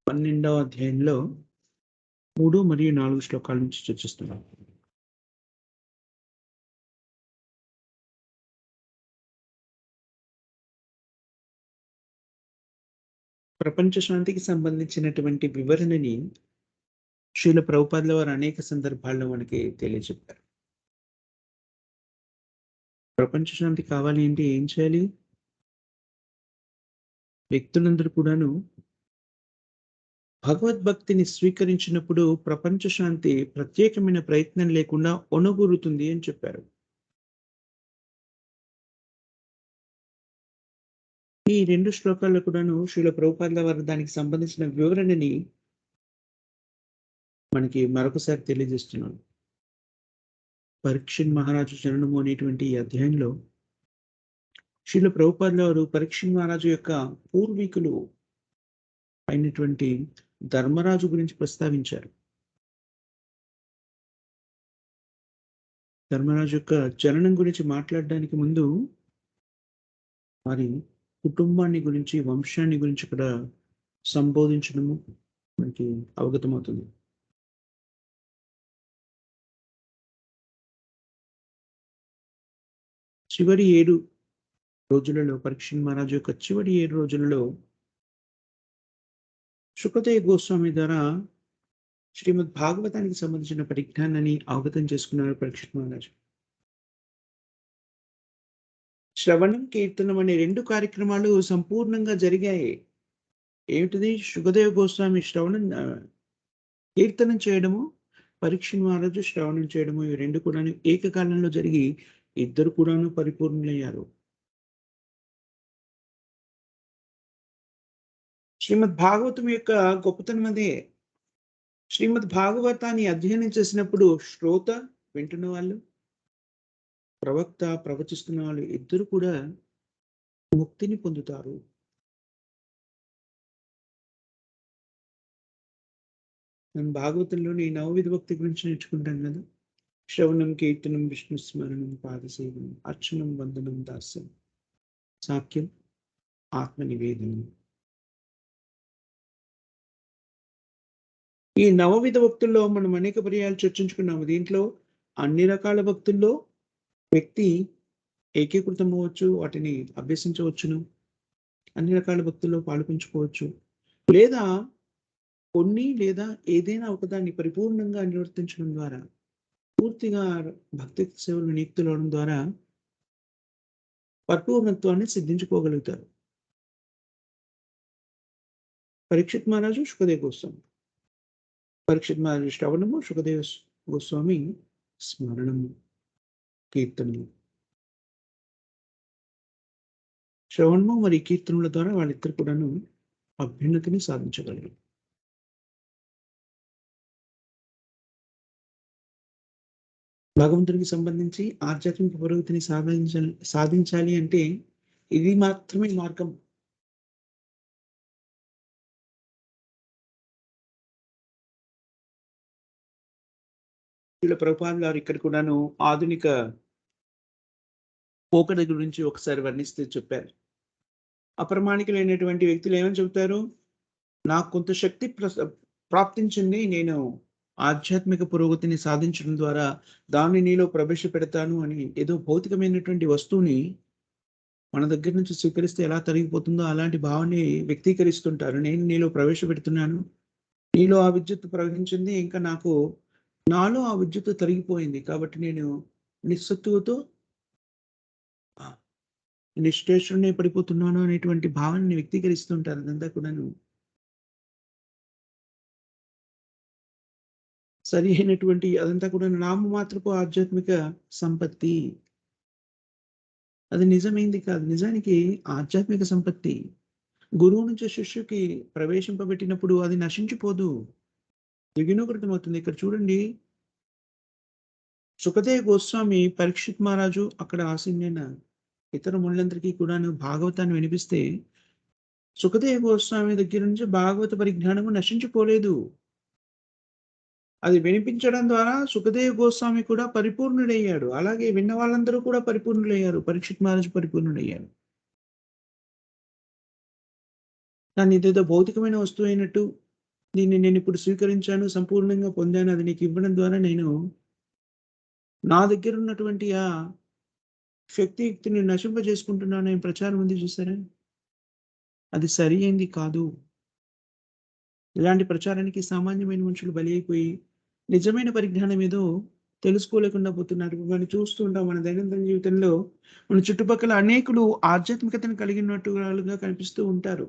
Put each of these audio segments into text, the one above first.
12వ అధ్యాయంలో 3 మరియు 4 శ్లోకాల నుంచి చర్చిస్తున్నాం. ప్రపంచ శాంతికి సంబంధించినటువంటి వివరణని శ్రీల ప్రభుపాదుల వారు అనేక సందర్భాల్లో మనకి తెలియజెప్పారు. ప్రపంచ శాంతి కావాలి అంటే ఏం చేయాలి? వ్యక్తులందరూ కూడాను భగవద్భక్తిని స్వీకరించినప్పుడు ప్రపంచ శాంతి ప్రత్యేకమైన ప్రయత్నం లేకుండా ఒనగూరుతుంది అని చెప్పారు. ఈ 2 శ్లోకాల్లో కూడాను శ్రీల ప్రభుపాదుల వారు దానికి సంబంధించిన వివరణని మనకి మరొకసారి తెలియజేస్తున్నారు. పరీక్షిత్ మహారాజు జననము అనేటువంటి ఈ అధ్యాయంలో శ్రీల ప్రభుపాదుల వారు పరీక్షిత్ మహారాజు యొక్క పూర్వీకులు అయినటువంటి ధర్మరాజు గురించి ప్రస్తావించారు. ధర్మరాజు యొక్క జననం గురించి మాట్లాడడానికి ముందు వారి కుటుంబాన్ని గురించి, వంశాన్ని గురించి కూడా సంబోధించడము మనకి అవగతమవుతుంది. చివరి 7 రోజులలో పరీక్షిత్ మహారాజు యొక్క చివరి 7 రోజులలో శుకదేవ్ గోస్వామి ద్వారా శ్రీమద్ భాగవతానికి సంబంధించిన పరిజ్ఞానాన్ని అవగతం చేసుకున్నారు పరీక్షిత్ మహారాజు. శ్రవణం, కీర్తనం అనే 2 కార్యక్రమాలు సంపూర్ణంగా జరిగాయి. ఏమిటిది? శుకదేవ్ గోస్వామి కీర్తనం చేయడము, పరీక్షిత్ మహారాజు శ్రవణం చేయడము, ఈ 2 కూడాను ఏకకాలంలో జరిగి ఇద్దరు కూడాను పరిపూర్ణులయ్యారు. శ్రీమద్ భాగవతం యొక్క గొప్పతనం అదే. శ్రీమద్ భాగవతాన్ని అధ్యయనం చేసినప్పుడు శ్రోత, వింటున్న వాళ్ళు, ప్రవక్త, ప్రవచిస్తున్న వాళ్ళు ఇద్దరు కూడా ముక్తిని పొందుతారు. మనం భాగవతంలోని నవవిధ భక్తి గురించి నేర్చుకుంటాం కదా. శ్రవణం, కీర్తనం, విష్ణు స్మరణం, పాదసేవనం, అర్చనం, వందనం, దాస్యం, సాఖ్యం, ఆత్మ నివేదనం. ఈ నవవిధ భక్తుల్లో మనం అనేక పర్యాలు చర్చించుకున్నాము. దీంట్లో అన్ని రకాల భక్తుల్లో వ్యక్తి ఏకీకృతం అవ్వచ్చు, వాటిని అభ్యసించవచ్చును. అన్ని రకాల భక్తుల్లో పాల్పంచుకోవచ్చు, లేదా కొన్ని లేదా ఏదైనా ఒకదాన్ని పరిపూర్ణంగా నిర్వర్తించడం ద్వారా, పూర్తిగా భక్తి సేవలు నియుక్తులవడం ద్వారా పరిపూర్ణత్వాన్ని సిద్ధించుకోగలుగుతారు. పరీక్షిత్ మహారాజు, శుకదేవ్ గోస్వామి. పరీక్షిత్ మహారాజు శ్రవణము, శుకదేవ్ గోస్వామి స్మరణము, కీర్తనము. శ్రవణము మరియు కీర్తనల ద్వారా వాళ్ళిద్దరు కూడాను అభ్యున్నతిని సాధించగలరు. భగవంతుడికి సంబంధించి ఆధ్యాత్మిక పురోగతిని సాధించాలి అంటే ఇది మాత్రమే మార్గం. ప్రభుపాదుల వారు ఇక్కడ కూడాను ఆధునిక పోకడ గురించి ఒకసారి వర్ణిస్తూ చెప్పారు. అప్రమాణికులైనటువంటి వ్యక్తులు ఏమని చెబుతారు? నాకు కొంత శక్తి ప్రాప్తించింది, నేను ఆధ్యాత్మిక పురోగతిని సాధించడం ద్వారా దాన్ని నీలో ప్రవేశపెడతాను అని ఏదో భౌతికమైనటువంటి వస్తువుని మన దగ్గర నుంచి స్వీకరిస్తే ఎలా తరిగిపోతుందో అలాంటి భావాన్ని వ్యక్తీకరిస్తుంటారు. నేను నీలో ప్రవేశపెడుతున్నాను, నీలో ఆ విద్యుత్ ప్రవహించింది, ఇంకా నాలో ఆ విద్యుత్ తరిగిపోయింది, కాబట్టి నేను నిస్సత్తువతో నిశ్చేషణే పడిపోతున్నాను అనేటువంటి భావాన్ని వ్యక్తీకరిస్తుంటారు. అదంతా కూడాను సరి అయినటువంటి, అదంతా కూడా నామమాత్రపు ఆధ్యాత్మిక సంపత్తి. అది నిజమైంది కాదు. నిజానికి ఆధ్యాత్మిక సంపత్తి గురువు నుంచి శిష్యుకి ప్రవేశింపబెట్టినప్పుడు అది నశించిపోదు, ద్విగుణీకృతం అవుతుంది. ఇక్కడ చూడండి, శుకదేవ్ గోస్వామి, పరీక్షిత్ మహారాజు, అక్కడ ఆసీనులైన ఇతర మునులందరికీ కూడాను భాగవతాన్ని వినిపిస్తే శుకదేవ్ గోస్వామి దగ్గర నుంచి భాగవత పరిజ్ఞానము నశించిపోలేదు. అది వినిపించడం ద్వారా శుకదేవ్ గోస్వామి కూడా పరిపూర్ణుడయ్యాడు. అలాగే విన్న వాళ్ళందరూ కూడా పరిపూర్ణులయ్యారు. పరీక్షిత్ మహారాజు పరిపూర్ణుడయ్యాడు. కానీ ఇదేదో భౌతికమైన వస్తువు అయినట్టు, దీన్ని నేనిప్పుడు స్వీకరించాను, సంపూర్ణంగా పొందాను. అది నీకివ్వడం ద్వారా నేను నా దగ్గరున్నటువంటి ఆ శక్తియుక్తిని నశింపజేసుకుంటున్నాననే ప్రచారం ఉంది చూసారా? అది సరి అయింది కాదు. ఇలాంటి ప్రచారానికి సామాన్యమైన మనుషులు బలి అయిపోయి, నిజమైన పరిజ్ఞానం ఏదో తెలుసుకోలేకుండా పోతున్నారు. మనం చూస్తూ ఉంటాం మన దైనందిన జీవితంలో మన చుట్టుపక్కల అనేకులు ఆధ్యాత్మికతను కలిగినట్టుగా కనిపిస్తూ ఉంటారు.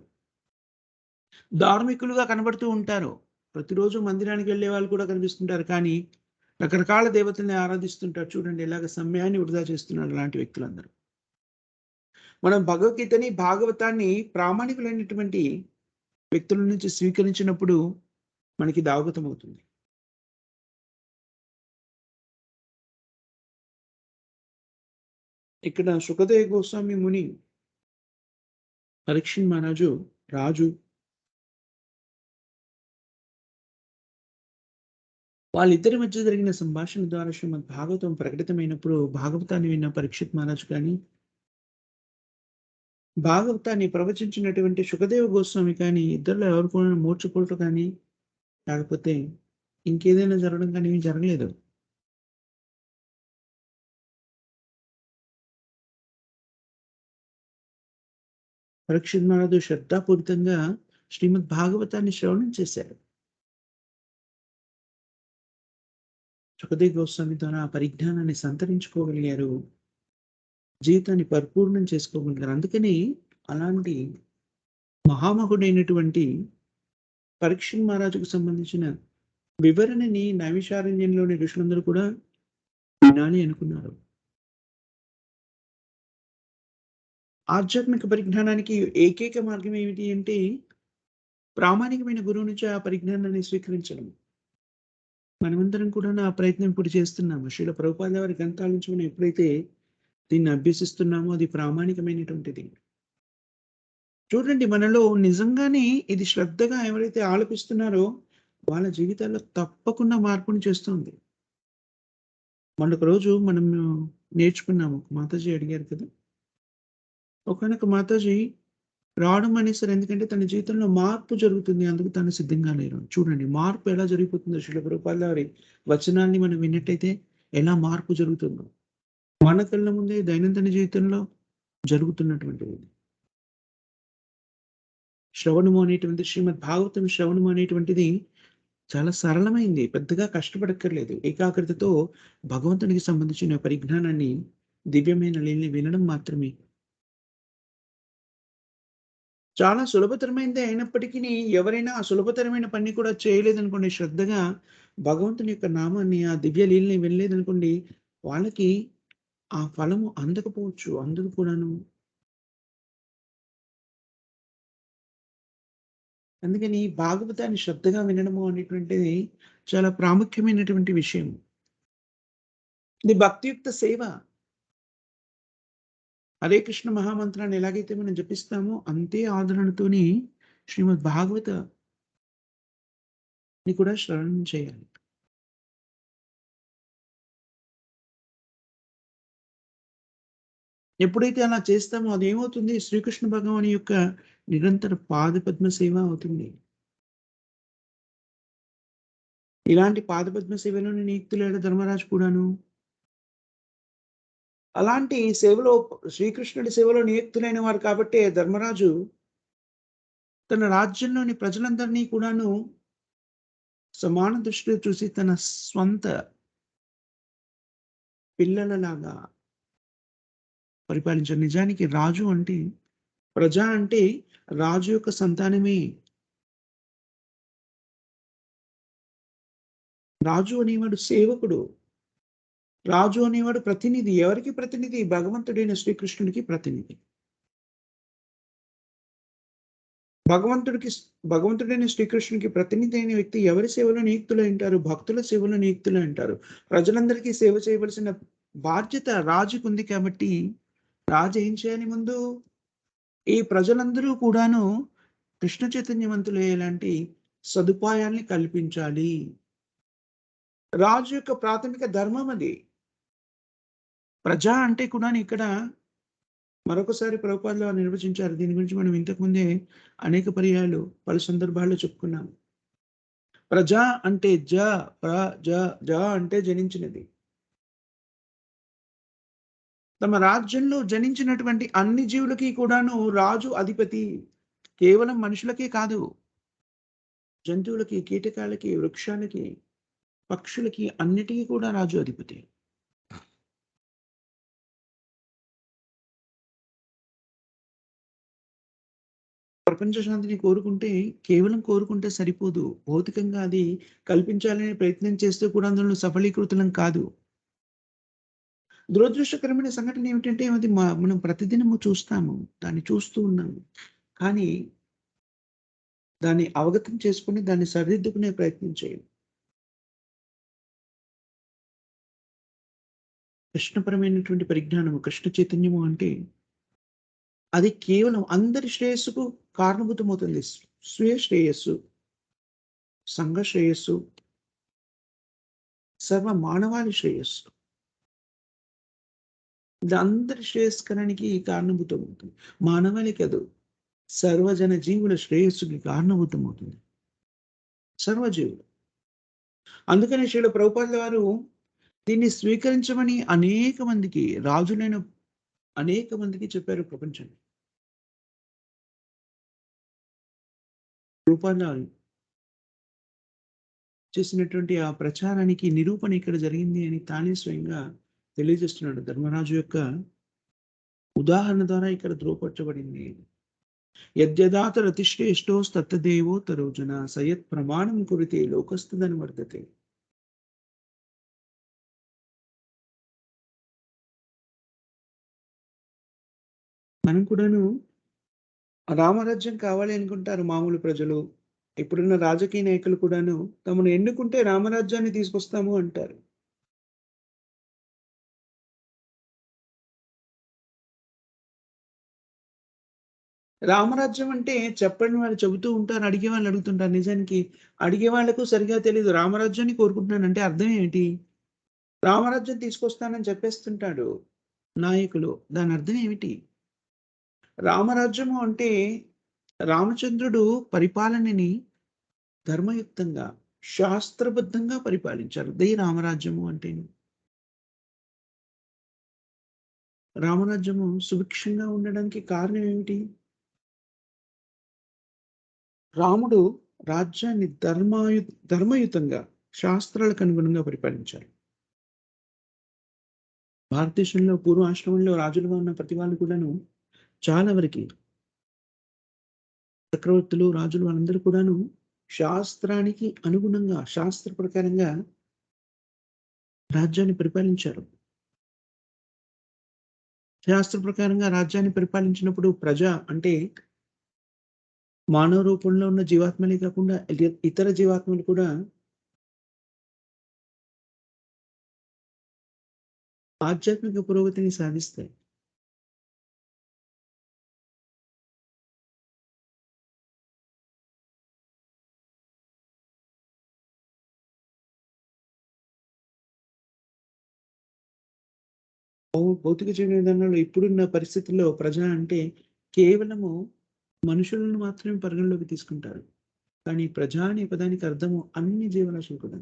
ధార్మికులుగా కనబడుతూ ఉంటారు. ప్రతిరోజు మందిరానికి వెళ్ళే వాళ్ళు కూడా కనిపిస్తుంటారు. కానీ రకరకాల దేవతల్ని ఆరాధిస్తుంటారు. చూడండి ఎలాగ సమయాన్ని వృధా చేస్తున్నారు అలాంటి వ్యక్తులందరూ. మనం భగవద్గీతని, భాగవతాన్ని ప్రామాణికులైనటువంటి వ్యక్తుల నుంచి స్వీకరించినప్పుడు మనకి ఇది అవగతమవుతుంది. ఇక్కడ సుఖదేవ్ గోస్వామి ముని, పరీక్షిత్ మహారాజు, రాజు వాళ్ళిద్దరి మధ్య జరిగిన సంభాషణ ద్వారా శ్రీమద్ భాగవతం ప్రకటితమైనప్పుడు భాగవతాన్ని విన్న పరీక్షిత్ మహారాజు కానీ, భాగవతాన్ని ప్రవచించినటువంటి సుఖదేవ గోస్వామి కానీ, ఇద్దరిలో ఎవరు కూడా మూర్ఛపోవటం కానీ, లేకపోతే ఇంకేదైనా జరగడం కానీ ఏమి జరగలేదు. పరీక్షిత్ మహారాజు శ్రద్ధాపూరితంగా శ్రీమద్ భాగవతాన్ని శ్రవణం చేశారు. సుఖదేవ్ గోస్వామి ద్వారా ఆ పరిజ్ఞానాన్ని సంతరించుకోగలిగారు. జీవితాన్ని పరిపూర్ణం చేసుకోగలిగారు. అందుకని అలాంటి మహామహుడైనటువంటి పరీక్షిత్ మహారాజుకు సంబంధించిన వివరణని నైమిషారణ్యంలోని ఋషులందరూ కూడా వినాలి అనుకున్నారు. ఆధ్యాత్మిక పరిజ్ఞానానికి ఏకైక మార్గం ఏమిటి అంటే, ప్రామాణికమైన గురువు నుంచి ఆ పరిజ్ఞానాన్ని స్వీకరించడం. మనమందరం కూడా ఆ ప్రయత్నం ఇప్పుడు చేస్తున్నాము. శ్రీల ప్రభుపాద వారి గ్రంథాల నుంచి మనం ఎప్పుడైతే దీన్ని అభ్యసిస్తున్నామో అది ప్రామాణికమైనటువంటిది. చూడండి మనలో నిజంగానే ఇది శ్రద్ధగా ఎవరైతే ఆలపిస్తున్నారో వాళ్ళ జీవితాల్లో తప్పకుండా మార్పుని చేస్తుంది. మొన్నొక రోజు మనము నేర్చుకున్నాము. మాతాజీ అడిగారు కదా! ఒకానొక మాతాజీ రావడం మానేసారు. ఎందుకంటే తన జీవితంలో మార్పు జరుగుతుంది. అందుకు తను సిద్ధంగా లేరు. చూడండి మార్పు ఎలా జరిగిపోతుందో శ్రీల ప్రభుపాద వారి వచనాల్ని మనం విన్నట్టయితే ఎలా మార్పు జరుగుతుందో. మన కళ్ళ ముందే దైనందిన జీవితంలో జరుగుతున్నటువంటిది. శ్రవణము అనేటువంటిది శ్రీమద్ భాగవతం శ్రవణము అనేటువంటిది చాలా సరళమైంది. పెద్దగా కష్టపడక్కర్లేదు. ఏకాగ్రతతో భగవంతునికి సంబంధించిన పరిజ్ఞానాన్ని, దివ్యమైన లీలని వినడం మాత్రమే. చాలా సులభతరమైనదే అయినప్పటికిని ఎవరైనా ఆ సులభతరమైన పని కూడా చేయలేదనుకోండి, శ్రద్ధగా భగవంతుని యొక్క నామాన్ని, ఆ దివ్య లీలని వినలేదనుకోండి, వాళ్ళకి ఆ ఫలము అందకపోవచ్చు. అందదు కూడాను. అందుకని భాగవతాన్ని శ్రద్ధగా వినడము అనేటువంటిది చాలా ప్రాముఖ్యమైనటువంటి విషయం. ఇది భక్తియుక్త సేవ. హరే కృష్ణ మహామంత్రాన్ని ఎలాగైతే మనం జపిస్తామో అంతే ఆదరణతోని శ్రీమద్ భాగవతాన్ని కూడా శ్రవణం చేయాలి. ఎప్పుడైతే అలా చేస్తామో అదేమవుతుంది శ్రీకృష్ణ భగవాని యొక్క నిరంతర పాదపద్మ సేవ అవుతుంది. ఇలాంటి పాదపద్మ సేవలోని నియుక్తులైన ధర్మరాజు కూడాను. అలాంటి సేవలో శ్రీకృష్ణుడి సేవలో నియుక్తులైన వారు కాబట్టే ధర్మరాజు తన రాజ్యంలోని ప్రజలందరినీ కూడాను సమాన దృష్టిలో చూసి తన స్వంత పిల్లలలాగా పరిపాలించారు. నిజానికి రాజు అంటే, ప్రజ అంటే రాజు యొక్క సంతానమే. రాజు అనేవాడు సేవకుడు. రాజు అనేవాడు ప్రతినిధి. ఎవరికి ప్రతినిధి? భగవంతుడైన శ్రీకృష్ణుడికి ప్రతినిధి. భగవంతుడికి స్ భగవంతుడైన శ్రీకృష్ణుడికి ప్రతినిధి అయిన వ్యక్తి ఎవరి సేవలో నియుక్తులై ఉంటారు? భక్తుల సేవలో నియుక్తులై ఉంటారు. ప్రజలందరికీ సేవ చేయవలసిన బాధ్యత రాజుకుంది కాబట్టి, రాజు ఏం చేయాలి ముందు? ఈ ప్రజలందరూ కూడాను కృష్ణ చైతన్యవంతులయ్యేలాంటి సదుపాయాల్ని కల్పించాలి. రాజు యొక్క ప్రాథమిక ధర్మం అది. ప్రజ అంటే కూడాను ఇక్కడ మరొకసారి ప్రభుపాదులు వారు నిర్వచించారు. దీని గురించి మనం ఇంతకు ముందే అనేక పర్యాయాలు, పలు సందర్భాల్లో చెప్పుకున్నాం. ప్రజ అంటే జ అంటే జనించినది. తమ రాజ్యంలో జనించినటువంటి అన్ని జీవులకి కూడాను రాజు అధిపతి. కేవలం మనుషులకే కాదు. జంతువులకి, కీటకాలకి, వృక్షాలకి, పక్షులకి అన్నిటికి కూడా రాజు అధిపతి. ప్రపంచ శాంతిని కోరుకుంటే కేవలం కోరుకుంటే సరిపోదు. భౌతికంగా అది కల్పించాలనే ప్రయత్నం చేస్తే కూడా అందులో సఫలీకృతులం కాదు. దురదృష్టకరమైన సంఘటన ఏమిటంటే అది మనం ప్రతిదినము చూస్తాము. దాన్ని చూస్తూ ఉన్నాము. కానీ దాన్ని అవగతం చేసుకొని దాన్ని సరిదిద్దుకునే ప్రయత్నం చేయం. కృష్ణపరమైనటువంటి పరిజ్ఞానము, కృష్ణ చైతన్యము అంటే అది కేవలం అందరి శ్రేయస్సుకు కారణభూతమవుతుంది. స్వీయ శ్రేయస్సు, సంఘ శ్రేయస్సు, సర్వ మానవాళి శ్రేయస్సు. ఇది అందరి శ్రేయస్కరానికి కారణభూతమవుతుంది. మానవాళి కాదు, సర్వజన జీవుల శ్రేయస్సుకి కారణభూతమవుతుంది. సర్వజీవులు. అందుకనే శ్రీల ప్రభుపాదుల వారు దీన్ని స్వీకరించమని అనేక మందికి, రాజులైన అనేక మందికి చెప్పారు ప్రపంచంలో. రూపాంతరాలు చేసినటువంటి ఆ ప్రచారానికి నిరూపణ ఇక్కడ జరిగింది అని తానే స్వయంగా తెలియజేస్తున్నాడు. ధర్మరాజు యొక్క ఉదాహరణ ద్వారా ఇక్కడ ధృవపరచబడింది. యద్యదాతరతిశ్రేష్టోస్తత్తదేవో తరోజన సయత్ ప్రమాణం కురితే లోకస్తుదని వర్ధతే. మనం కూడాను రామరాజ్యం కావాలి అనుకుంటారు మామూలు ప్రజలు. ఇప్పుడున్న రాజకీయ నాయకులు కూడాను తమను ఎన్నుకుంటే రామరాజ్యాన్ని తీసుకొస్తాము అంటారు. రామరాజ్యం అంటే చెప్పని వాళ్ళు చెబుతూ ఉంటారు. అడిగే వాళ్ళు అడుగుతుంటారు. నిజానికి అడిగే వాళ్ళకు సరిగ్గా తెలీదు. రామరాజ్యాన్ని కోరుకుంటున్నానంటే అర్థం ఏమిటి? రామరాజ్యం తీసుకొస్తానని చెప్పేస్తుంటాడు నాయకులు. దాని అర్థం ఏమిటి? రామరాజ్యము అంటే రామచంద్రుడు పరిపాలనని ధర్మయుక్తంగా, శాస్త్రబద్ధంగా పరిపాలించారు. అదే రామరాజ్యము అంటేను. రామరాజ్యము సుభిక్షంగా ఉండడానికి కారణం ఏమిటి? రాముడు రాజ్యాన్ని ధర్మయుతంగా, శాస్త్రాలకు అనుగుణంగా పరిపాలించారు. భారతదేశంలో పూర్వాశ్రమంలో రాజులుగా ఉన్న ప్రతి వాళ్ళు కూడాను చాలా వరకి చక్రవర్తులు, రాజులు వాళ్ళందరూ కూడాను శాస్త్రానికి అనుగుణంగా, శాస్త్ర ప్రకారంగా రాజ్యాన్ని పరిపాలించారు. శాస్త్ర ప్రకారంగా రాజ్యాన్ని పరిపాలించినప్పుడు ప్రజ అంటే మానవ రూపంలో ఉన్న జీవాత్మలే కాకుండా ఇతర జీవాత్మలు కూడా ఆధ్యాత్మిక పురోగతిని సాధిస్తాయి. భౌతిక జీవన విధానంలో ఇప్పుడున్న పరిస్థితుల్లో ప్రజ అంటే కేవలము మనుషులను మాత్రమే పరిగణలోకి తీసుకుంటారు. కానీ ప్రజా అనే పదానికి అర్థము అన్ని జీవరాశులు కూడా.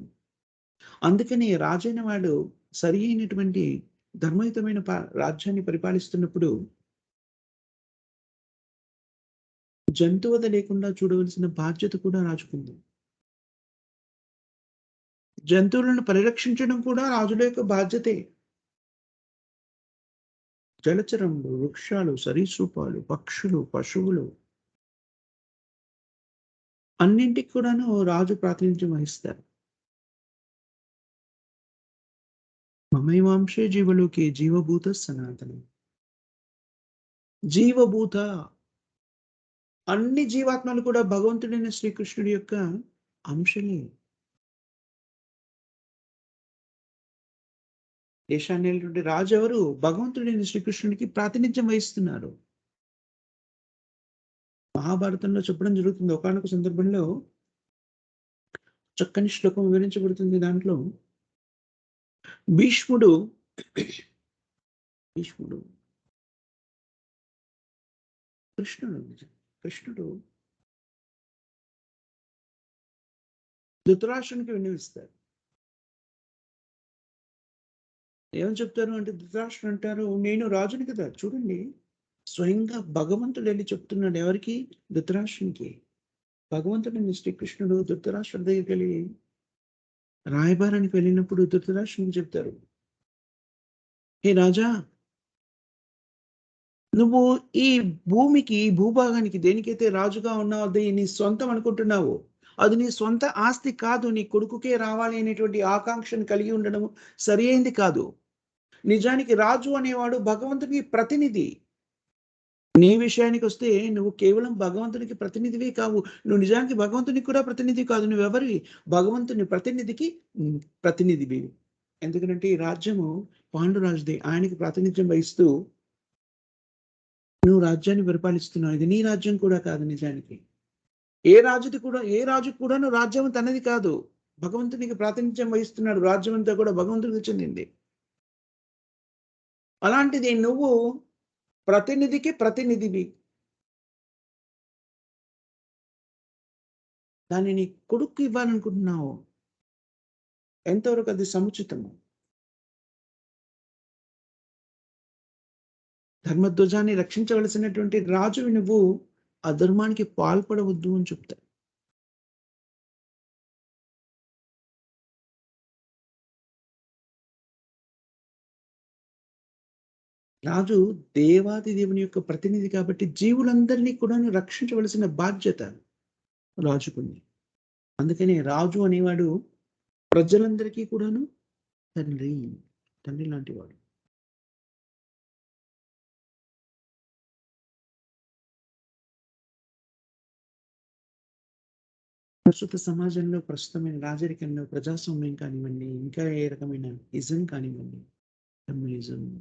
అందుకని రాజైన వాడు సరి అయినటువంటి ధర్మయుతమైన రాజ్యాన్ని పరిపాలిస్తున్నప్పుడు జంతువధ లేకుండా చూడవలసిన బాధ్యత కూడా రాజుకుంది. జంతువులను పరిరక్షించడం కూడా రాజుల యొక్క బాధ్యతే. జలచరములు, వృక్షాలు, సరీసృపాలు, పక్షులు, పశువులు అన్నింటికి కూడాను రాజు ప్రాతినిధ్యం వహిస్తారు. మమైవాంశే జీవలోకే జీవభూత సనాతనం. జీవభూత అన్ని జీవాత్మలు కూడా భగవంతుడైన శ్రీకృష్ణుడి యొక్క అంశలే. దేశాన్నేలినటువంటి రాజు ఎవరు? భగవంతుడైన శ్రీకృష్ణుడికి ప్రాతినిధ్యం వహిస్తున్నారు. మహాభారతంలో చెప్పడం జరుగుతుంది. ఒకానొక సందర్భంలో చక్కని శ్లోకం వివరించబడుతుంది దాంట్లో. భీష్ముడు భీష్ముడు కృష్ణుడు కృష్ణుడు ధృతరాష్ట్రునికి విన్నవిస్తారు. ఏమని చెప్తారు అంటే ధృతరాష్ట్రుడు అంటారు, "నేను రాజుని కదా!" చూడండి, స్వయంగా భగవంతుడు ఎళ్లి చెప్తున్నాడు ఎవరికి? ధృతరాష్ట్రునికి. భగవంతుడైన శ్రీకృష్ణుడు ధృతరాష్ట్రుడి దగ్గరికెళ్ళి రాయబారానికి వెళ్ళినప్పుడు ధృతరాష్ట్రునికి చెప్తారు, "హే రాజా! నువ్వు ఈ భూమికి, భూభాగానికి దేనికైతే రాజుగా ఉన్నావో అది నీ సొంతం అనుకుంటున్నావో, అది నీ సొంత ఆస్తి కాదు. నీ కొడుకుకే రావాలి అనేటువంటి ఆకాంక్షను కలిగి ఉండడం సరియైంది కాదు. నిజానికి రాజు అనేవాడు భగవంతునికి ప్రతినిధి. నీ విషయానికొస్తే నువ్వు కేవలం భగవంతునికి ప్రతినిధివే కావు. నువ్వు నిజానికి భగవంతునికి కూడా ప్రతినిధి కాదు. నువ్వెవరివి? భగవంతుని ప్రతినిధికి ప్రతినిధివి. ఎందుకనంటే ఈ రాజ్యము పాండురాజుదే. ఆయనకి ప్రాతినిధ్యం వహిస్తూ నువ్వు రాజ్యాన్ని పరిపాలిస్తున్నావు. ఇది నీ రాజ్యం కూడా కాదు నిజానికి. ఏ రాజు కూడాను రాజ్యం తనది కాదు. భగవంతునికి ప్రాతినిధ్యం వహిస్తున్నాడు. రాజ్యమంతా కూడా భగవంతుడికి చెందింది. అలాంటిది నువ్వు ప్రతినిధికి ప్రతినిధివి. దాన్ని నీ కొడుక్కి ఇవ్వాలనుకుంటున్నావు. ఎంతవరకు అది సముచితము? ధర్మధ్వజాన్ని రక్షించవలసినటువంటి రాజువి నువ్వు అధర్మానికి పాల్పడవద్దు అని చెప్తారు. రాజు దేవాది దేవుని యొక్క ప్రతినిధి కాబట్టి జీవులందరినీ కూడాను రక్షించవలసిన బాధ్యత రాజుకుంది. అందుకనే రాజు అనేవాడు ప్రజలందరికీ కూడాను తండ్రి. తండ్రి లాంటివాడు. ప్రస్తుత సమాజంలో ప్రస్తుతమైన రాజరికంలో ప్రజాస్వామ్యం కానివ్వండి, ఇంకా ఏ రకమైన ఇజం కానివ్వండి, కమ్యూనిజం,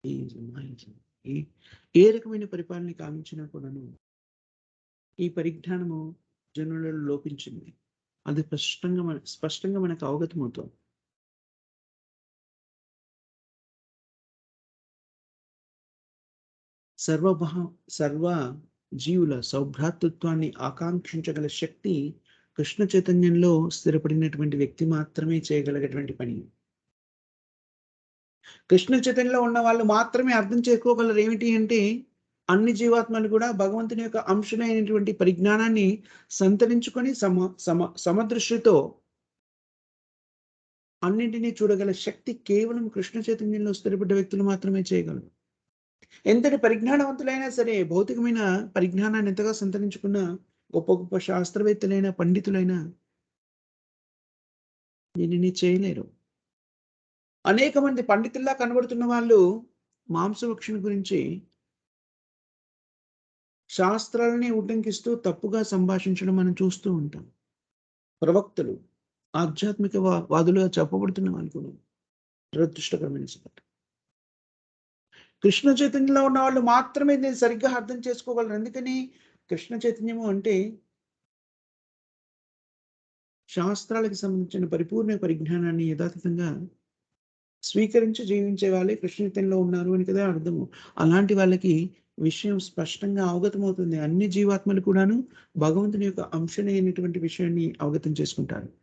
డెయిజం, మాయిజం ఏ ఏ రకమైన పరిపాలన కావించినా కూడాను ఈ పరిజ్ఞానము జనులలో లోపించింది. అది స్పష్టంగా మనకు అవగతమవుతోంది. సర్వభా సర్వ జీవుల సౌభ్రాతృత్వాన్ని ఆకాంక్షించగల శక్తి కృష్ణ చైతన్యంలో స్థిరపడినటువంటి వ్యక్తి మాత్రమే చేయగలిగేటువంటి పని. కృష్ణ చైతన్యంలో ఉన్న వాళ్ళు మాత్రమే అర్థం చేసుకోగలరు ఏమిటి అంటే, అన్ని జీవాత్మలు కూడా భగవంతుని యొక్క అంశమైనటువంటి పరిజ్ఞానాన్ని సంతరించుకొని సమదృష్టితో అన్నింటినీ చూడగల శక్తి కేవలం కృష్ణ చైతన్యంలో స్థిరపడ్డ వ్యక్తులు మాత్రమే చేయగలరు. ఎంతటి పరిజ్ఞానవంతులైనా సరే, భౌతికమైన పరిజ్ఞానాన్ని ఎంతగా సంతరించుకున్న గొప్ప గొప్ప శాస్త్రవేత్తలైన, పండితులైన దీనిని చేయలేరు. అనేక మంది పండితుల్లా కనబడుతున్న వాళ్ళు మాంసభక్షణ గురించి శాస్త్రాలని ఉటంకిస్తూ తప్పుగా సంభాషించడం మనం చూస్తూ ఉంటాం. ప్రవక్తలు, ఆధ్యాత్మిక వాదులుగా చెప్పబడుతున్న వాళ్ళు కూడా దురదృష్టకరమైన సంగతి. కృష్ణ చైతన్యంలో ఉన్నవాళ్ళు మాత్రమే దీన్ని సరిగ్గా అర్థం చేసుకోగలరు. ఎందుకని? కృష్ణ చైతన్యము అంటే శాస్త్రాలకు సంబంధించిన పరిపూర్ణ పరిజ్ఞానాన్ని యథాతథంగా స్వీకరించి జీవించే వాళ్ళే కృష్ణ చైతన్యంలో ఉన్నారు అని కదా అర్థము. అలాంటి వాళ్ళకి విషయం స్పష్టంగా అవగతమవుతుంది. అన్ని జీవాత్మలు కూడాను భగవంతుని యొక్క అంశనే అయినటువంటి విషయాన్ని అవగతం చేసుకుంటారు.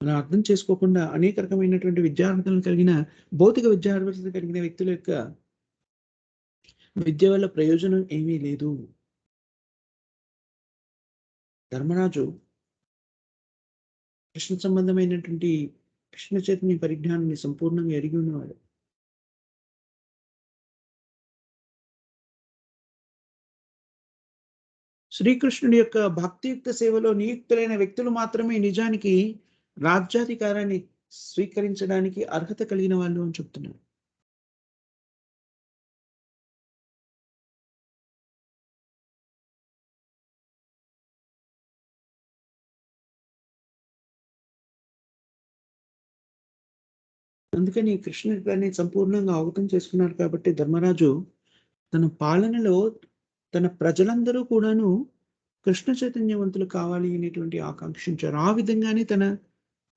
అలా అర్థం చేసుకోకుండా అనేక రకమైనటువంటి విద్యార్హతలను కలిగిన భౌతిక విద్యార్హతలు కలిగిన వ్యక్తుల యొక్క విద్య వల్ల ప్రయోజనం ఏమీ లేదు. ధర్మరాజు కృష్ణ సంబంధమైనటువంటి కృష్ణ చైతన్య పరిజ్ఞానాన్ని సంపూర్ణంగా ఎరిగి ఉన్నవాడు. శ్రీకృష్ణుడి యొక్క భక్తియుక్త సేవలో నియుక్తులైన వ్యక్తులు మాత్రమే నిజానికి రాజ్యాధికారాన్ని స్వీకరించడానికి అర్హత కలిగిన వాళ్ళు అని చెప్తున్నారు. అందుకని కృష్ణుడిని సంపూర్ణంగా అవగతం చేసుకున్నాడు కాబట్టి ధర్మరాజు తన పాలనలో తన ప్రజలందరూ కూడాను కృష్ణ చైతన్యవంతులు కావాలి అనేటువంటి ఆకాంక్షించారు. ఆ విధంగానే తన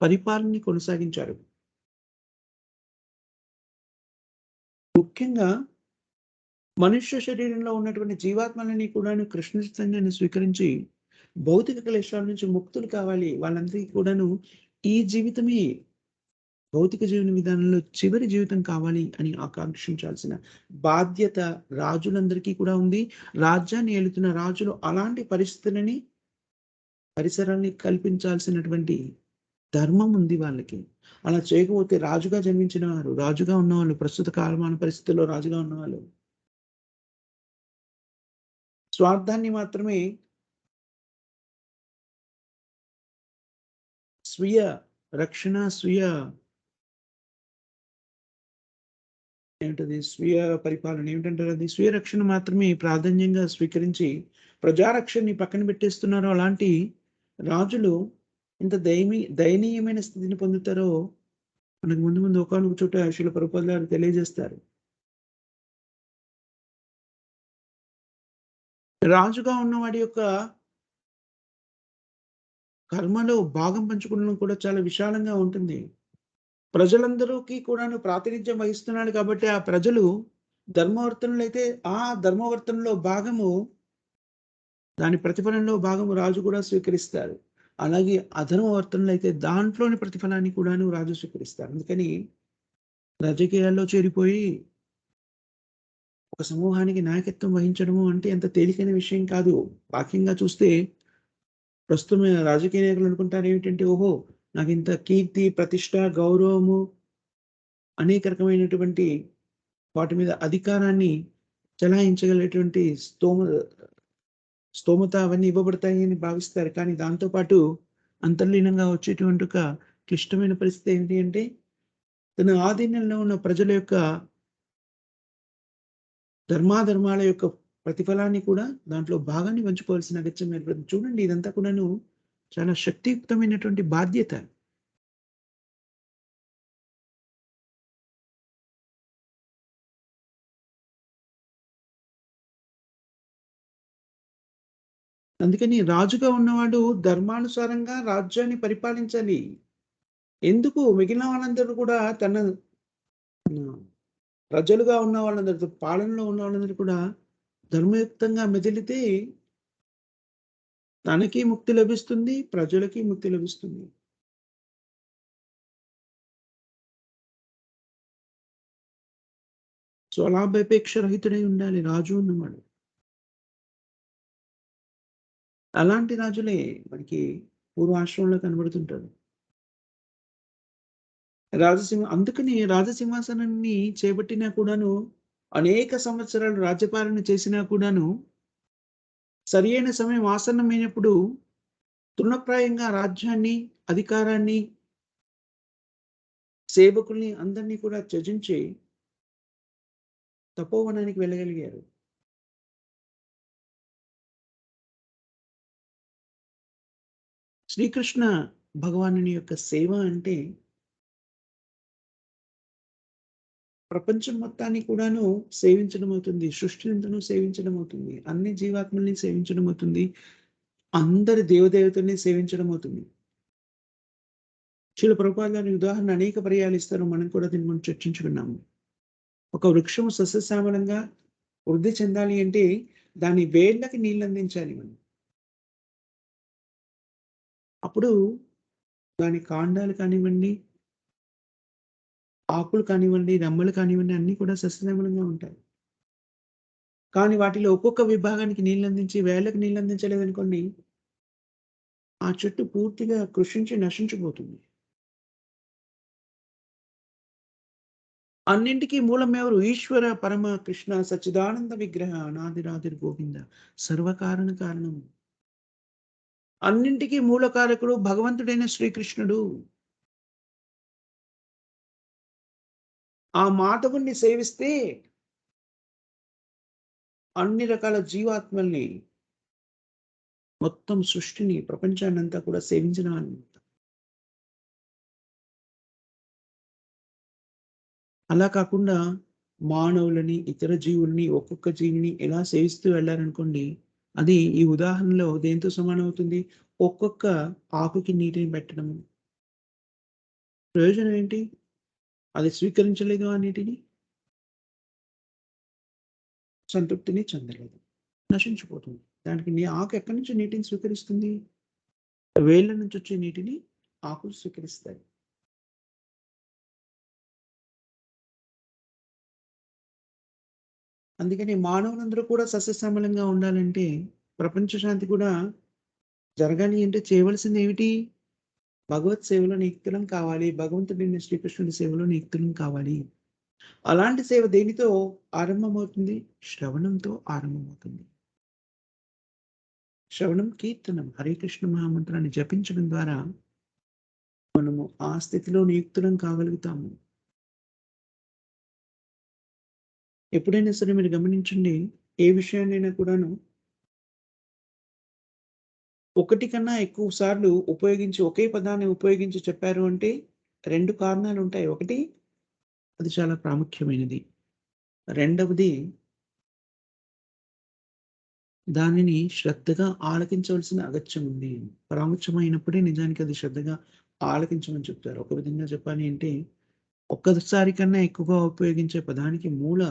పరిపాలనని కొనసాగించారు. ముఖ్యంగా మనుష్య శరీరంలో ఉన్నటువంటి జీవాత్మలని కూడాను కృష్ణ చైతన్యాన్ని స్వీకరించి భౌతిక క్లేశాల నుంచి ముక్తులు కావాలి. వాళ్ళందరికీ కూడాను ఈ జీవితమే భౌతిక జీవన విధానంలో చివరి జీవితం కావాలి అని ఆకాంక్షించాల్సిన బాధ్యత రాజులందరికీ కూడా ఉంది. రాజ్యాన్ని ఏలుతున్న రాజులు అలాంటి పరిస్థితులని, పరిసరాల్ని కల్పించాల్సినటువంటి ధర్మం ఉంది వాళ్ళకి. అలా చేయకపోతే రాజుగా జన్మించిన వారు, రాజుగా ఉన్నవాళ్ళు, ప్రస్తుత కాలమాన పరిస్థితుల్లో రాజుగా ఉన్నవాళ్ళు స్వార్థాన్ని మాత్రమే స్వీయ రక్షణ, స్వీయ పరిపాలన ఏమిటంటారు అది? స్వీయ రక్షణ మాత్రమే ప్రాధాన్యంగా స్వీకరించి ప్రజారక్షణని పక్కన పెట్టేస్తున్నారో అలాంటి రాజులు ఇంత దయనీయమైన స్థితిని పొందుతారో మనకు ముందు ముందు ఒకానొక చోట శిల ప్రభుపాదుల వారు తెలియజేస్తారు. రాజుగా ఉన్నవాడి యొక్క కర్మలో భాగం పంచుకోవడం కూడా చాలా విశాలంగా ఉంటుంది. ప్రజలందరికి కూడాను ప్రాతినిధ్యం వహిస్తున్నాడు కాబట్టి, ఆ ప్రజలు ధర్మవర్తనులైతే, ఆ ధర్మవర్తనలో భాగము, దాని ప్రతిఫలంలో భాగము రాజు కూడా స్వీకరిస్తారు. అలాగే అధర్మవర్తనులైతే దాంట్లోని ప్రతిఫలాన్ని కూడాను రాజు స్వీకరిస్తారు. అందుకని రాజకీయాల్లో చేరిపోయి ఒక సమూహానికి నాయకత్వం వహించడము అంటే అంత తేలికైన విషయం కాదు. బాహ్యంగా చూస్తే ప్రస్తుతం రాజకీయ నాయకులు అనుకుంటారు ఏమిటంటే, ఓహో! నాకింత కీర్తి, ప్రతిష్ట, గౌరవము అనేక రకమైనటువంటి వాటి మీద అధికారాన్ని చెలాయించగలిగేటువంటి స్తోమత అవన్నీ ఇవ్వబడతాయి అని భావిస్తారు. కానీ దాంతో పాటు అంతర్లీనంగా వచ్చేటువంటి ఒక క్లిష్టమైన పరిస్థితి ఏంటి అంటే, తన ఆధీనంలో ఉన్న ప్రజల యొక్క ధర్మాధర్మాల యొక్క ప్రతిఫలాన్ని కూడా దాంట్లో భాగాన్ని పంచుకోవాల్సిన అగత్యం ఏర్పడుతుంది. చూడండి ఇదంతా కూడాను చాలా శక్తియుక్తమైనటువంటి బాధ్యత. అందుకని రాజుగా ఉన్నవాడు ధర్మానుసారంగా రాజ్యాన్ని పరిపాలించాలి. ఎందుకు మిగిలిన వాళ్ళందరూ కూడా ఆహ్, ప్రజలుగా ఉన్న వాళ్ళందరితో పాలనలో ఉన్న వాళ్ళందరూ కూడా ధర్మయుక్తంగా మెదిలితే తనకి ముక్తి లభిస్తుంది, ప్రజలకి ముక్తి లభిస్తుంది. స్వలాభాపేక్ష రహితుడై ఉండాలి రాజు అన్నవాడు. అలాంటి రాజులే మనకి పూర్వాశ్రమంలో కనబడుతుంటారు. అందుకని రాజసింహాసనాన్ని చేపట్టినా కూడాను, అనేక సంవత్సరాలు రాజ్యపాలన చేసినా కూడాను, సరియైన సమయం ఆసన్నమైనప్పుడు తృణప్రాయంగా రాజ్యాన్ని, అధికారాన్ని, సేవకుల్ని అందరిని కూడా త్యజించి తపోవనానికి వెళ్ళగలిగారు. శ్రీకృష్ణ భగవానుని యొక్క సేవ అంటే ప్రపంచం మొత్తాన్ని కూడాను సేవించడం అవుతుంది. సృష్టినంతను సేవించడం అవుతుంది. అన్ని జీవాత్మల్ని సేవించడం అవుతుంది. అందరి దేవదేవతల్ని సేవించడం అవుతుంది. శీల ప్రభుపాద గారి ఉదాహరణ అనేక పర్యాయాలు ఇస్తారు. మనం కూడా దీని గురించి చర్చించుకున్నాము. ఒక వృక్షం సస్యశ్యామలంగా వృద్ధి చెందాలి అంటే దాని వేళ్ళకి నీళ్లందించాలి మనం. అప్పుడు దాని కాండాలు కానివ్వండి, ఆకులు కానివ్వండి, రెమ్మలు కానివ్వండి అన్నీ కూడా సస్యశ్యామలంగా ఉంటాయి. కానీ వాటిలో ఒక్కొక్క విభాగానికి నీళ్లందించి వేళ్ళకి నీళ్లందించలేదనుకోండి, ఆ చెట్టు పూర్తిగా కృషించి నశించిపోతుంది. అన్నింటికి మూలమెవరు? ఈశ్వర పరమ కృష్ణ సచ్చిదానంద విగ్రహ అనాదిరాదిర్ గోవింద సర్వకారణ కారణము. అన్నింటికి మూల కారకుడు భగవంతుడైన శ్రీకృష్ణుడు. ఆ మాధవుడిని సేవిస్తే అన్ని రకాల జీవాత్మల్ని, మొత్తం సృష్టిని, ప్రపంచాన్నంతా కూడా సేవించిన వాడిని. అలా కాకుండా మానవులని, ఇతర జీవుల్ని, ఒక్కొక్క జీవిని ఎలా సేవిస్తూ వెళ్లారనుకోండి, అది ఈ ఉదాహరణలో దేనితో సమానమవుతుంది? ఒక్కొక్క ఆకుకి నీటిని పెట్టడము. ప్రయోజనం ఏంటి? అది స్వీకరించలేదు ఆ నీటిని, సంతృప్తిని చెందలేదు. నశించిపోతుంది. దానికి ఆకు ఎక్కడి నుంచి నీటిని స్వీకరిస్తుంది? వేళ్ళ నుంచి వచ్చే నీటిని ఆకులు స్వీకరిస్తాయి. అందుకని మానవులందరూ కూడా సస్యశ్యామలంగా ఉండాలంటే, ప్రపంచ శాంతి కూడా జరగాలి అంటే చేయవలసిందేమిటి? భగవత్ సేవలో నియుక్తులం కావాలి. భగవంతుడైన శ్రీకృష్ణుడి సేవలో నియుక్తులం కావాలి. అలాంటి సేవ దేనితో ఆరంభమవుతుంది? శ్రవణంతో ఆరంభమవుతుంది. శ్రవణం, కీర్తనం, హరే కృష్ణ మహామంత్రాన్ని జపించడం ద్వారా మనము ఆ స్థితిలో నియుక్తులం కాగలుగుతాము. ఎప్పుడైనా సరే మీరు గమనించండి, ఏ విషయాన్నైనా కూడాను ఒకటి కన్నా ఎక్కువ సార్లు ఉపయోగించి, ఒకే పదాన్ని ఉపయోగించి చెప్పారు అంటే 2 కారణాలుంటాయి. ఒకటి, అది చాలా ప్రాముఖ్యమైనది. రెండవది, దానిని శ్రద్ధగా ఆలకించవలసిన అగత్యం ఉంది. ప్రాముఖ్యమైనప్పుడే నిజానికి అది శ్రద్ధగా ఆలకించమని చెప్తారు. ఒక విధంగా చెప్పాలి అంటే, ఒక్కసారి కన్నా ఎక్కువగా ఉపయోగించే పదానికి మూల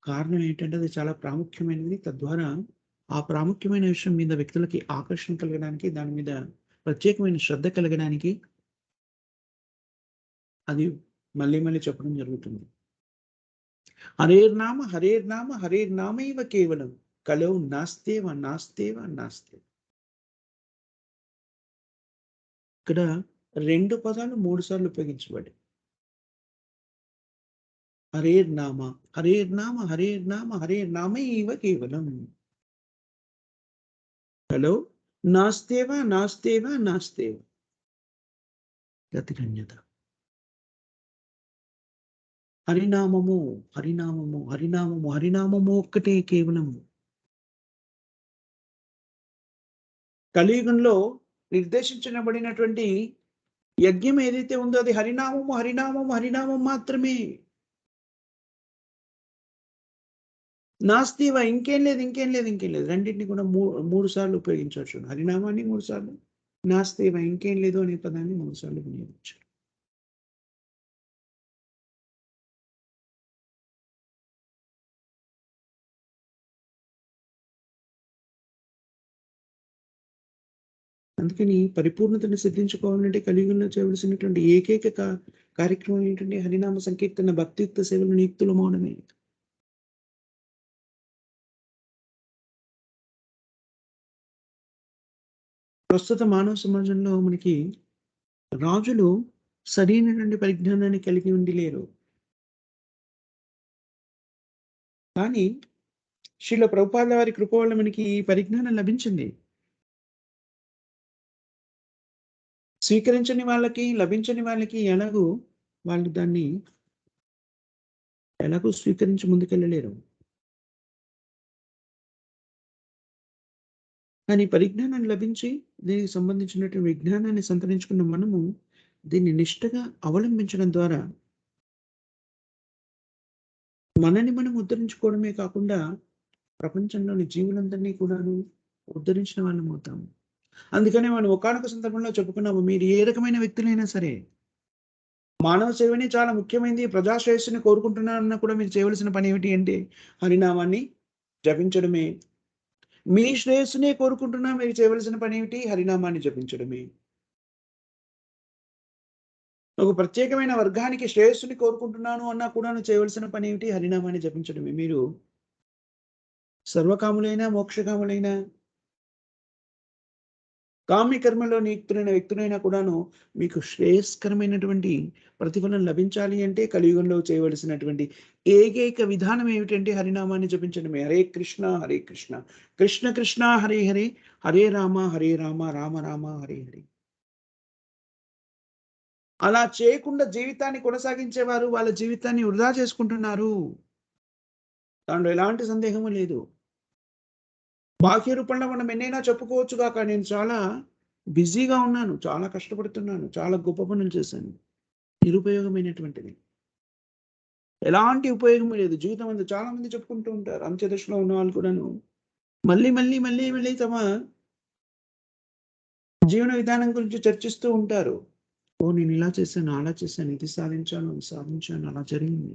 కారణం ఏంటంటే, అది చాలా ప్రాముఖ్యమైనది. తద్వారా ఆ ప్రాముఖ్యమైన విషయం మీద వ్యక్తులకి ఆకర్షణ కలగడానికి, దాని మీద ప్రత్యేకమైన శ్రద్ధ కలగడానికి అది మళ్ళీ మళ్ళీ చెప్పడం జరుగుతుంది. హరేర్నామ హరేర్నామ హరేర్నామైవ కేవలం కలౌ నాస్తేవ నాస్తేవ నాస్తేవ. ఇక్కడ 2 పదాలు 3 సార్లు ఉపయోగించబడ్డాయి. హరేర్నామ, హరేర్నామ, హరేర్నామ, హరేర్నామైవ కేవలం కలౌ నాస్తేవ నాస్తేవ నాస్తేవ గతిరన్యత. హరినామము, హరినామము, హరినామము, హరినామము ఒక్కటే కేవలము. కలియుగంలో నిర్దేశించబడినటువంటి యజ్ఞం ఏదైతే ఉందో అది హరినామము, హరినామము, హరినామం మాత్రమే. నాస్తివ ఇంకేం లేదు, ఇంకేం లేదు, ఇంకేం లేదు. రెండిటిని కూడా 3 సార్లు ఉపయోగించవచ్చు. హరినామాన్ని 3 సార్లు, నాస్తివ ఇంకేం లేదు అనే పదాన్ని 3 సార్లు వినియోగించారు. అందుకని పరిపూర్ణతను సిద్ధించుకోవాలంటే కలియుగంలో చేయవలసినటువంటి ఏకైక కార్యక్రమం ఏంటంటే హరినామ సంకీర్తన, భక్తియుక్త సేవలు నియుక్తులమవడమే. ప్రస్తుత మానవ సమాజంలో మనకి రాజులు సరైనటువంటి పరిజ్ఞానాన్ని కలిగి ఉండి లేరు. కానీ శ్రీల ప్రభుపాదుల వారి కృప వల్ల మనకి ఈ పరిజ్ఞానం లభించింది. స్వీకరించని వాళ్ళకి, లభించని వాళ్ళకి ఎలాగో వాళ్ళు దాన్ని ఎలాగో స్వీకరించి ముందుకెళ్ళలేరు. కానీ పరిజ్ఞానం లభించి దీనికి సంబంధించినటువంటి విజ్ఞానాన్ని సంతరించుకున్న మనము దీన్ని నిష్టగా అవలంబించడం ద్వారా మనని మనం ఉద్ధరించుకోవడమే కాకుండా ప్రపంచంలోని జీవులందరినీ కూడాను ఉద్ధరించిన వాళ్ళమవుతాము. అందుకనే మనం ఒకానొక సందర్భంలో చెప్పుకున్నాము. మీరు ఏ రకమైన వ్యక్తులైనా సరే, మానవ సేవనే చాలా ముఖ్యమైనది. ప్రజా శ్రేయస్సుని కోరుకుంటున్నారన్నా కూడా మీరు చేయవలసిన పనేమిటి అంటే, హరినామాన్ని జపించడమే. మీ శ్రేయస్సునే కోరుకుంటున్నా మీరు చేయవలసిన పనేమిటి? హరినామాన్ని జపించడమే. ఒక ప్రత్యేకమైన వర్గానికి శ్రేయస్సుని కోరుకుంటున్నాను అన్నా కూడాను చేయవలసిన పనేమిటి? హరినామాన్ని జపించడమే. మీరు సర్వకాములైన, మోక్షకాములైన, కామ్య కర్మలో నియుక్తులైన వ్యక్తులైనా కూడాను మీకు శ్రేయస్కరమైనటువంటి ప్రతిఫలం లభించాలి అంటే కలియుగంలో చేయవలసినటువంటి ఏకైక విధానం ఏమిటంటే హరినామాన్ని జపించడమే. హరే కృష్ణ, హరే కృష్ణ, కృష్ణ కృష్ణ హరే హరే, హరే రామ, హరే రామ, రామ రామ హరే హరే. అలా చేయకుండా జీవితాన్ని కొనసాగించేవారు వాళ్ళ జీవితాన్ని వృధా చేసుకుంటున్నారు. దాంట్లో ఎలాంటి సందేహము లేదు. బాహ్య రూపంలో మనం ఎన్నైనా చెప్పుకోవచ్చు గాక నేను చాలా బిజీగా ఉన్నాను. చాలా కష్టపడుతున్నాను. చాలా గొప్ప పనులు చేశాను. నిరుపయోగమైనటువంటిది. ఎలాంటి ఉపయోగము లేదు. జీవితం అంతా చాలా మంది చెప్పుకుంటూ ఉంటారు. అంత్య దశలో ఉన్నవాళ్ళు కూడాను. మళ్ళీ తమ జీవన విధానం గురించి చర్చిస్తూ ఉంటారు. ఓహ్! నేను ఇలా చేశాను, అలా చేశాను, ఇది సాధించాను, అది సాధించాను, అలా జరిగింది.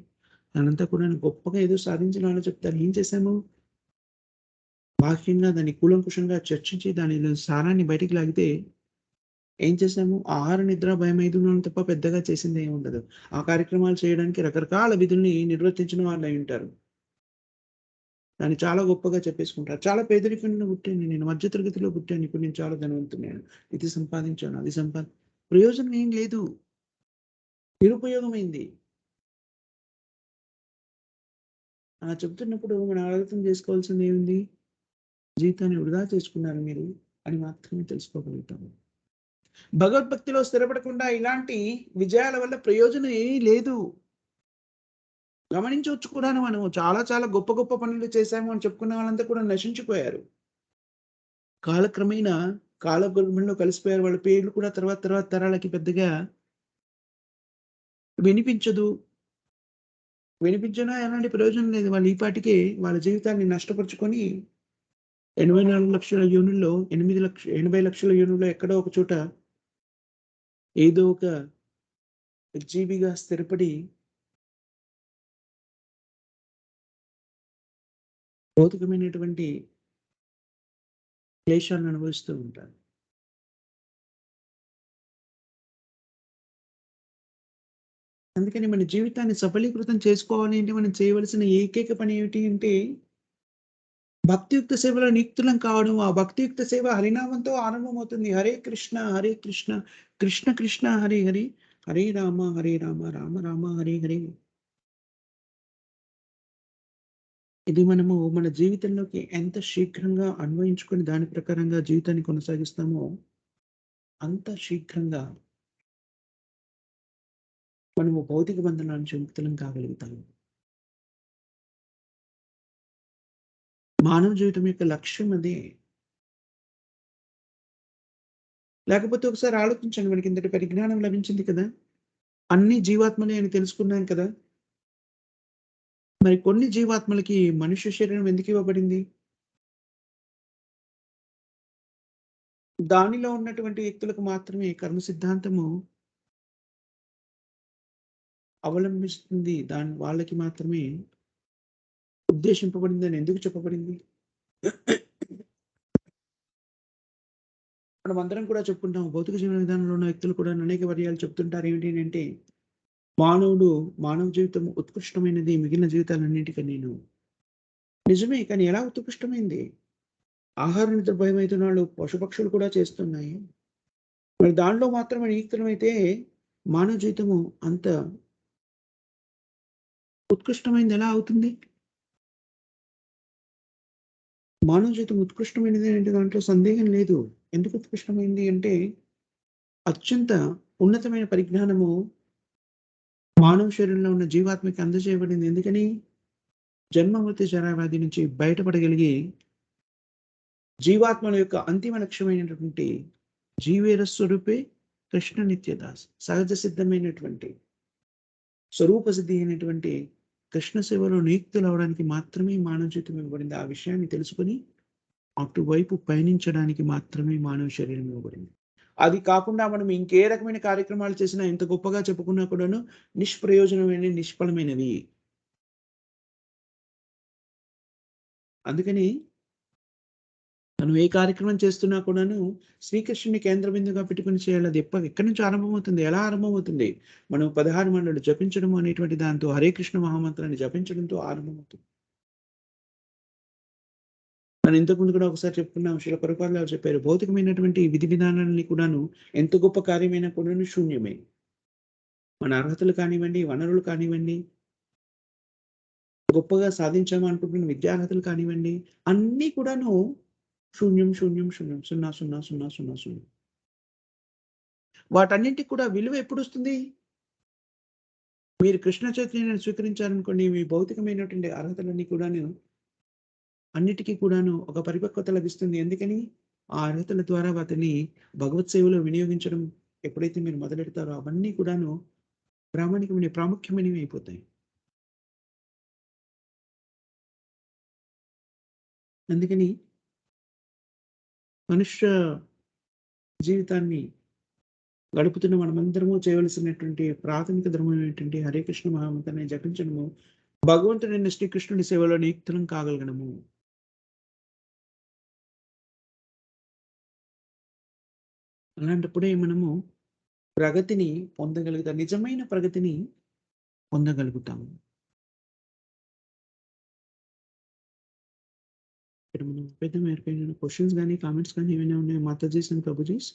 అదంతా కూడా గొప్పగా ఏదో సాధించిన అలా చెప్తారు. ఏం చేశాము? బాహ్యంగా దాన్ని కూలంకుషంగా చర్చించి దానిలో సారాన్ని బయటికి లాగితే ఏం చేసాము? ఆహార, నిద్ర, భయం 5 ఉన్నాం తప్ప పెద్దగా చేసిందేముండదు. ఆ కార్యక్రమాలు చేయడానికి రకరకాల విధుల్ని నిర్వర్తించిన వాళ్ళయ్యుంటారు. దాన్ని చాలా గొప్పగా చెప్పేసుకుంటారు. చాలా పేదరికంలో పుట్టాను నేను. మధ్య తరగతిలో పుట్టాను. ఇప్పుడు నేను చాలా ధనవంతుడినయ్యాను. ఇది సంపాదించాను, అది ప్రయోజనం ఏం లేదు. నిరుపయోగమైంది. అలా చెప్తున్నప్పుడు మనం అర్థం చేసుకోవాల్సిందేముంది? జీవితాన్ని వృధా చేసుకున్నారు మీరు అని మాత్రమే తెలుసుకోగలుగుతాము. భగవద్భక్తిలో స్థిరపడకుండా ఇలాంటి విజయాల వల్ల ప్రయోజనం ఏమీ లేదు. గమనించవచ్చు కూడాను మనము. చాలా చాలా గొప్ప గొప్ప పనులు చేశాము అని చెప్పుకున్న వాళ్ళంతా కూడా నశించిపోయారు. కాలక్రమేణా కాలగర్భంలో కలిసిపోయారు. వాళ్ళ పేర్లు కూడా తర్వాత తర్వాత తరాలకి పెద్దగా వినిపించదు. వినిపించినా ఎలాంటి ప్రయోజనం లేదు. వాళ్ళు ఈ పాటికే వాళ్ళ జీవితాన్ని నష్టపరుచుకొని 84,00,000 యోనుల్లో 80,00,000 యోనుల్లో ఎక్కడో ఒక చోట ఏదో ఒక జీవిగా స్థిరపడి భౌతికమైనటువంటి క్లేశాలను అనుభవిస్తూ ఉంటారు. అందుకని మన జీవితాన్ని సఫలీకృతం చేసుకోవాలి అంటే మనం చేయవలసిన ఏకైక పని ఏమిటి అంటే భక్తియుక్త సేవలో నియుక్తులం కావడం. ఆ భక్తియుక్త సేవ హరినామంతో ఆరంభమవుతుంది. హరే కృష్ణ, హరే కృష్ణ, కృష్ణ కృష్ణ హరే హరే, హరే రామ, రామ రామ హరే హరే. ఇది మనము మన జీవితంలోకి ఎంత శీఘ్రంగా అన్వయించుకొని దాని ప్రకారంగా జీవితాన్ని కొనసాగిస్తామో, అంత శీఘ్రంగా మనము భౌతిక బంధనాల నుంచి ముక్తులం కాగలుగుతాము. మానవ జీవితం యొక్క లక్ష్యం అదే. లేకపోతే ఒకసారి ఆలోచించండి. మనకి ఇంతటి పరిజ్ఞానం లభించింది కదా! అన్ని జీవాత్మలే అని తెలుసుకున్నాం కదా! మరి కొన్ని జీవాత్మలకి మనుష్య శరీరం ఎందుకు ఇవ్వబడింది? దానిలో ఉన్నటువంటి వ్యక్తులకు మాత్రమే కర్మ సిద్ధాంతము అవలంబిస్తుంది. వాళ్ళకి మాత్రమే ఉద్దేశింపబడిందని ఎందుకు చెప్పబడింది? మనమందరం కూడా చెప్పుకుంటాం. భౌతిక జీవన విధానంలో ఉన్న వ్యక్తులు కూడా అనేక పర్యాయాలు చెప్తుంటారు. ఏంటి అనంటే, మానవుడు మానవ జీవితం ఉత్కృష్టమైనది మిగిలిన జీవితాలన్నిటికన్నీను. నిజమే. కానీ ఎలా ఉత్కృష్టమైంది? ఆహార నిద్ర భయమైతున్నోళ్ళు పశుపక్షులు కూడా చేస్తున్నాయి. మరి దానిలో మాత్రమే నియుక్తమైతే మానవ జీవితము అంత ఉత్కృష్టమైనది ఎలా అవుతుంది? మానవ జీవితం ఉత్కృష్టమైనది అంటే దాంట్లో సందేహం లేదు. ఎందుకు ఉత్కృష్టమైంది అంటే, అత్యంత ఉన్నతమైన పరిజ్ఞానము మానవ శరీరంలో ఉన్న జీవాత్మకి అందజేయబడింది. ఎందుకని? జన్మ, మృత్యు, జరా, వ్యాధి నుంచి బయటపడగలిగి జీవాత్మల యొక్క అంతిమ లక్ష్యమైనటువంటి జీవేర స్వరూపే కృష్ణ నిత్యదాస్. సహజ సిద్ధమైనటువంటి స్వరూప సిద్ధి అయినటువంటి కృష్ణ సేవలో నియుక్తులవ్వడానికి మాత్రమే మానవ జీవితం ఇవ్వబడింది. ఆ విషయాన్ని తెలుసుకొని అటువైపు పయనించడానికి మాత్రమే మానవ శరీరం ఇవ్వబడింది. అది కాకుండా మనం ఇంకే రకమైన కార్యక్రమాలు చేసినా ఎంత గొప్పగా చెప్పుకున్నా కూడాను నిష్ప్రయోజనమైనవి, నిష్ఫలమైనవి. అందుకని మనం ఏ కార్యక్రమం చేస్తున్నా కూడాను శ్రీకృష్ణుని కేంద్ర బిందువుగా పెట్టుకొని చేయాలి. అది ఎక్కడి నుంచి ఆరంభమవుతుంది? ఎలా ఆరంభమవుతుంది? మనం 16 మాలలు జపించడం అనేటువంటి దాంతో హరే కృష్ణ మహామంత్రాన్ని జపించడంతో ఆరంభమవుతుంది. మనం ఇంతకుముందు కూడా ఒకసారి చెప్పుకున్నాం. శిల ప్రభుపాదులు వారు చెప్పారు. భౌతికమైనటువంటి విధి విధానాలన్నీ కూడాను ఎంత గొప్ప కార్యమైనా కూడాను శూన్యమే. మన అర్హతలు కానివ్వండి, వనరులు కానివ్వండి, గొప్పగా సాధించాము అనుకుంటున్న విద్యార్హతలు కానివ్వండి, అన్నీ కూడాను శూన్యం, శూన్యం, శూన్యం. 0, 0, 0, 0, 0. వాటన్నింటికి కూడా విలువ ఎప్పుడొస్తుంది? మీరు కృష్ణ చైతన్యాన్ని స్వీకరించారనుకోండి, మీ భౌతికమైనటువంటి అర్హతలన్నీ కూడాను అన్నిటికి కూడాను ఒక పరిపక్వత లభిస్తుంది. ఎందుకని? ఆ అర్హతల ద్వారా వాటిని భగవత్ సేవలో వినియోగించడం ఎప్పుడైతే మీరు మొదలెడతారో అవన్నీ కూడాను ప్రాముఖ్యమైనవి అయిపోతాయి. అందుకని మనుష్య జీవితాన్ని గడుపుతున్న మనమందరము చేయవలసినటువంటి ప్రాథమిక ధర్మం ఏంటంటే హరే కృష్ణ మహామంత్రాన్ని జపించడము. భగవంతుడైన శ్రీకృష్ణుడి సేవలో నియుక్తులం కాగలగడము. అలాంటప్పుడే మనము ప్రగతిని పొందగలుగుతాం. నిజమైన ప్రగతిని పొందగలుగుతాము. ఇక్కడ మనం పెద్ద క్వెషన్స్ గాని, కామెంట్స్ గాని ఏమైనా ఉన్నాయా మాతాజీస్ అండ్ ప్రభుజీస్?